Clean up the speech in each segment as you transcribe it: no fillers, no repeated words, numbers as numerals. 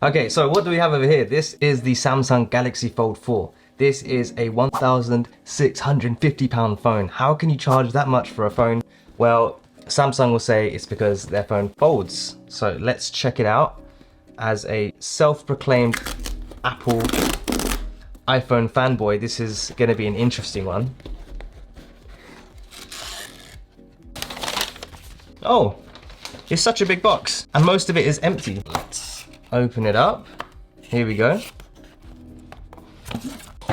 Okay, so what do we have over here? This is the Samsung Galaxy Fold 4. This is a £1,650 phone. How can you charge that much for a phone? Well, Samsung will say it's because their phone folds. So let's check it out. As a self-proclaimed Apple iPhone fanboy, this is gonna be an interesting one. Oh, it's such a big box and most of it is empty. Let's open it up. Here we go.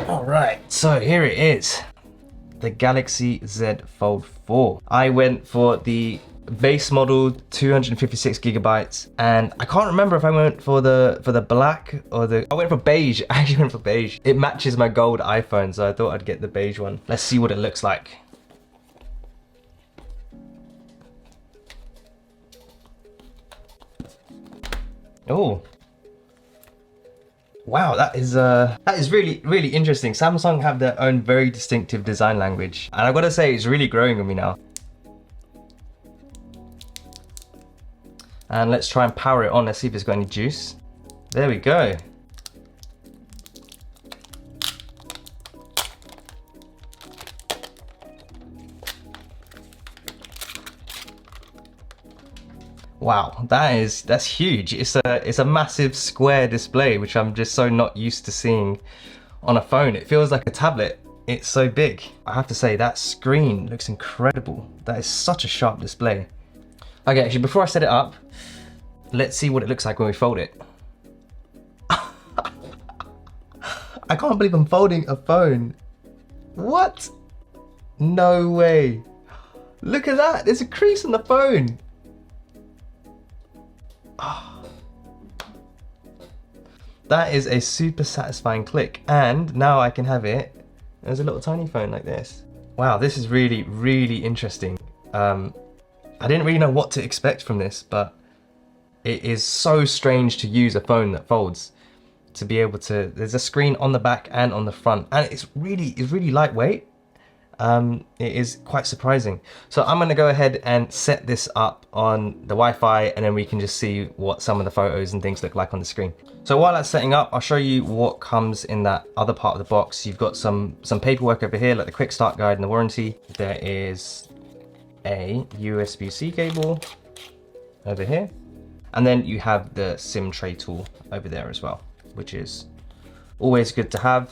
All right, so here it is. The Galaxy Z Fold 4. I went for the base model, 256 gigabytes, and I can't remember if I went for the black or I went for beige. I actually went for beige. It matches my gold iPhone, so I thought I'd get the beige one. Let's see what it looks like. Oh. Wow, that is really interesting. Samsung have their own very distinctive design language, and I've got to say it's really growing on me now. And let's try and power it on. Let's see if it's got any juice. There we go. Wow, that's huge. It's a massive square display, which I'm just so not used to seeing on a phone. It feels like a tablet. It's so big. I have to say that screen looks incredible. That is such a sharp display. Okay, actually before I set it up, let's see what it looks like when we fold it. I can't believe I'm folding a phone. What? No way. Look at that, there's a crease on the phone. That is a super satisfying click, and now I can have it as a little tiny phone like this. Wow, this is really interesting. I didn't really know what to expect from this, but it is so strange to use a phone that folds. To be able to, there's a screen on the back and on the front, and it's really lightweight. It is quite surprising. So I'm gonna go ahead and set this up on the Wi-Fi, and then we can just see what some of the photos and things look like on the screen. So while that's setting up, I'll show you what comes in that other part of the box. You've got some paperwork over here, like the quick start guide and the warranty. There is a USB-C cable over here. And then you have the SIM tray tool over there as well, which is always good to have.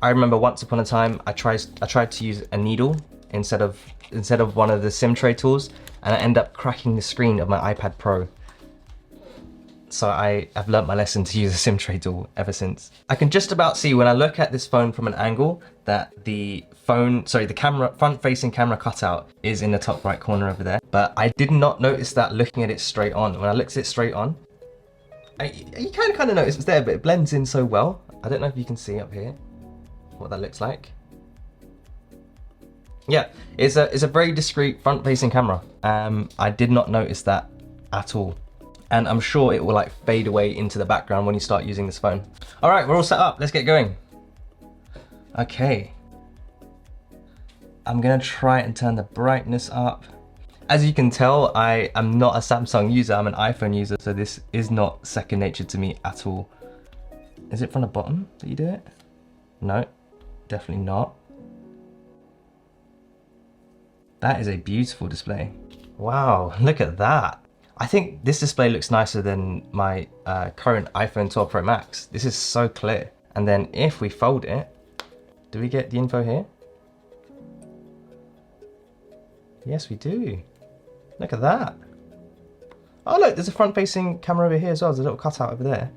I remember once upon a time, I tried to use a needle instead of one of the SIM tray tools, and I ended up cracking the screen of my iPad Pro. So I've learnt my lesson to use a SIM tray tool ever since. I can just about see when I look at this phone from an angle that the front-facing camera cutout is in the top right corner over there. But I did not notice that looking at it straight on. When I looked at it straight on, you can kind of notice it's there, but it blends in so well. I don't know if you can see up here what that looks like. Yeah, it's a very discreet front-facing camera. I did not notice that at all. And I'm sure it will like fade away into the background when you start using this phone. All right, we're all set up. Let's get going. Okay. I'm gonna try and turn the brightness up. As you can tell, I am not a Samsung user, I'm an iPhone user, so this is not second nature to me at all. Is it from the bottom that you do it? No, definitely not. That is a beautiful display. Wow, look at that. I think this display looks nicer than my current iPhone 12 Pro Max. This is so clear. And then if we fold it, do we get the info here? Yes, we do. Look at that. Oh look, there's a front-facing camera over here as well. There's a little cutout over there.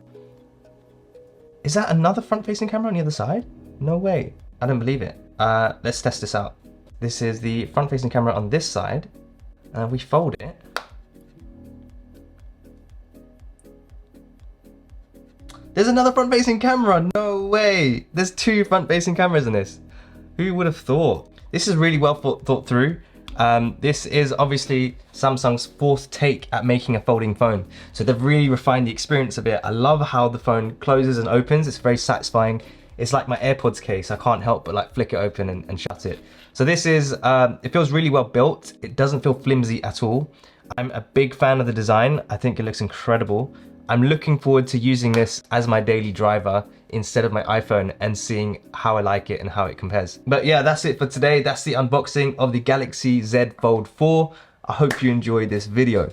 Is that another front-facing camera on the other side? No way. I don't believe it. Let's test this out. This is the front-facing camera on this side. And we fold it. There's another front-facing camera. No way. There's two front-facing cameras in this. Who would have thought? This is really well thought through. This is obviously Samsung's fourth take at making a folding phone. So they've really refined the experience a bit. I love how the phone closes and opens. It's very satisfying. It's like my AirPods case. I can't help but like flick it open and shut it. So this is, it feels really well built. It doesn't feel flimsy at all. I'm a big fan of the design. I think it looks incredible. I'm looking forward to using this as my daily driver instead of my iPhone and seeing how I like it and how it compares. But yeah, that's it for today. That's the unboxing of the Galaxy Z Fold 4. I hope you enjoyed this video.